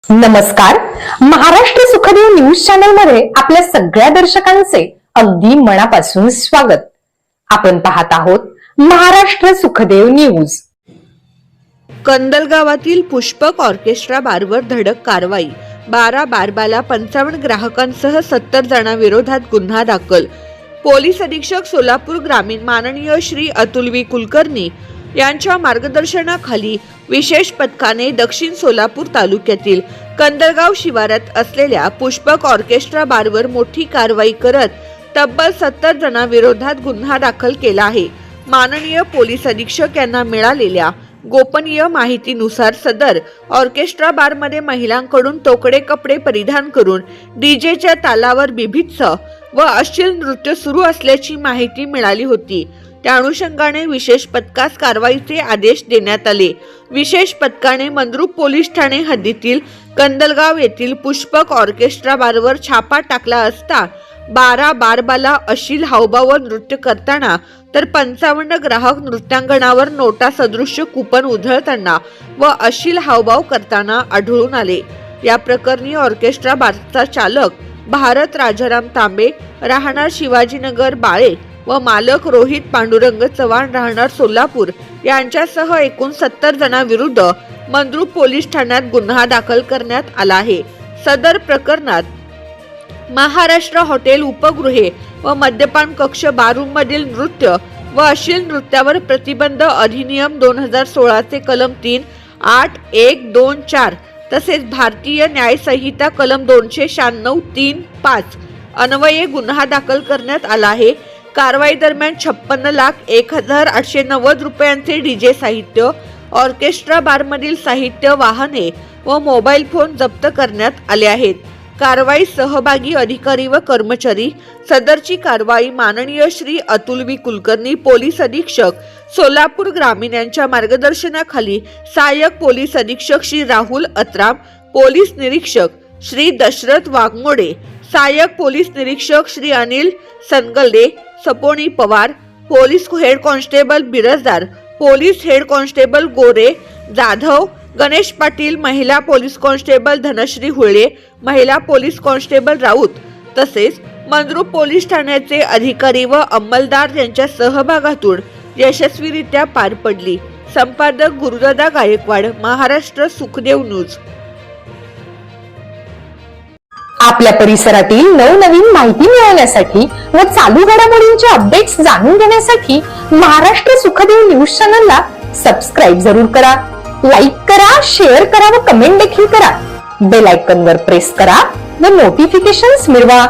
नमस्कार. Maharashtra Sukhdev news channel मध्ये आपल्या सगळ्या दर्शकांचे अगदी मनापासून स्वागत. आपण पाहत आहोत महाराष्ट्र सुखदेव न्यूज. कंदल गावातील पुष्पक ऑर्केस्ट्रा बारवर धडक कारवाई. 12 बारबाला 55 ग्राहकांसह 70 जणांविरोधात गुन्हा दाखल. पोलीस अधीक्षक सोलापूर ग्रामीण माननीय श्री अतुल वी कुलकर्णी यांच्या मार्गदर्शनाखाली विशेष पथकाने दक्षिण सोलापूर तालुक्यातील कंदलगाव शिवारात असलेल्या पुष्पक ऑर्केस्ट्रा बारवर मोठी कारवाई करत तब्बल 70 जणांविरोधात गुन्हा दाखल केला आहे. माननीय पोलीस अधीक्षक यांना मिळालेल्या गोपनीय माहितीनुसार सदर ऑर्केस्ट्रा बारमध्ये महिलांकडून तोकडे कपडे परिधान करून डीजेच्या तालावर बिभत्स व अश्लील नृत्य सुरू असल्याची माहिती मिळाली होती. त्या अनुषंगाने विशेष पथकास कारवाईचे आदेश देण्यात आले. विशेष पथकाने मंद्रुप पोलीस ठाणे हद्दीतील कंदलगाव येथील पुष्पक ऑर्केस्ट्रा बारवर छापा टाकला असता 12 बारबाला अश्लील हावभाव व नृत्य करताना तर 55 ग्राहक नृत्यांगणावर नोटा सदृश्य कुपन उधळताना व अश्लील हावभाव करताना आढळून आले. या प्रकरणी ऑर्केस्ट्रा बारचा चालक भारत राजाराम तांबे राहणार शिवाजीनगर बाळे व मालक रोहित पांडुरंग चव्हाण राहणार सोलापूर यांच्यासह एकूण 70 जणांविरुद्ध मंद्रुप पोलीस ठाण्यात गुन्हा दाखल करण्यात आला आहे. सदर प्रकरणात महाराष्ट्र हॉटेल उपगृहे व मद्यपान कक्ष बारूम मधील नृत्य व अश्लील नृत्यावर प्रतिबंध अधिनियम 2016 चे कलम 3, 8, 1, 2, 4 तसेच भारतीय न्याय संहिता कलम 296, 3, 5 अन्वये गुन्हा दाखल करण्यात आला आहे. कारवाई दरम्यान 56,01,890 रुपयांचे डीजे साहित्य, ऑर्केस्ट्रा बारमधील साहित्य, वाहने व मोबाईल फोन जप्त करण्यात आले आहेत. कारवाई सहभागी अधिकारी व कर्मचारी. सदरची कारवाई माननीय श्री अतुल वी कुलकर्णी पोलीस अधीक्षक सोलापूर ग्रामीण यांच्या मार्गदर्शनाखाली सहाय्यक पोलीस अधीक्षक श्री राहुल अत्राम, पोलीस निरीक्षक श्री दशरथ वाघमोडे, सहाय्यक पोलीस निरीक्षक श्री अनिल सनगल्दे, सपोनी Pawar, police head constable Birajdar, police head constable Gore Jadhav, Ganesh Patil, महिला पोलीस कॉन्स्टेबल धनश्री हुळे, महिला पोलीस कॉन्स्टेबल राऊत तसेच मंद्रुप पोलीस ठाण्याचे अधिकारी व अंमलदार यांच्या सहभागातून यशस्वीरित्या पार पडली. संपादक गुरुदादा गायकवाड, महाराष्ट्र सुखदेव न्यूज. आपल्या परिसरातील नवनवीन माहिती मिळवण्यासाठी व चालू घडामोडींचे अपडेट्स जाणून घेण्यासाठी महाराष्ट्र सुखदेव न्यूज चॅनलला सबस्क्राईब जरूर करा. लाईक करा, शेअर करा व कमेंट देखील करा. बेल आयकॉन वर प्रेस करा व नोटिफिकेशन्स मिळवा.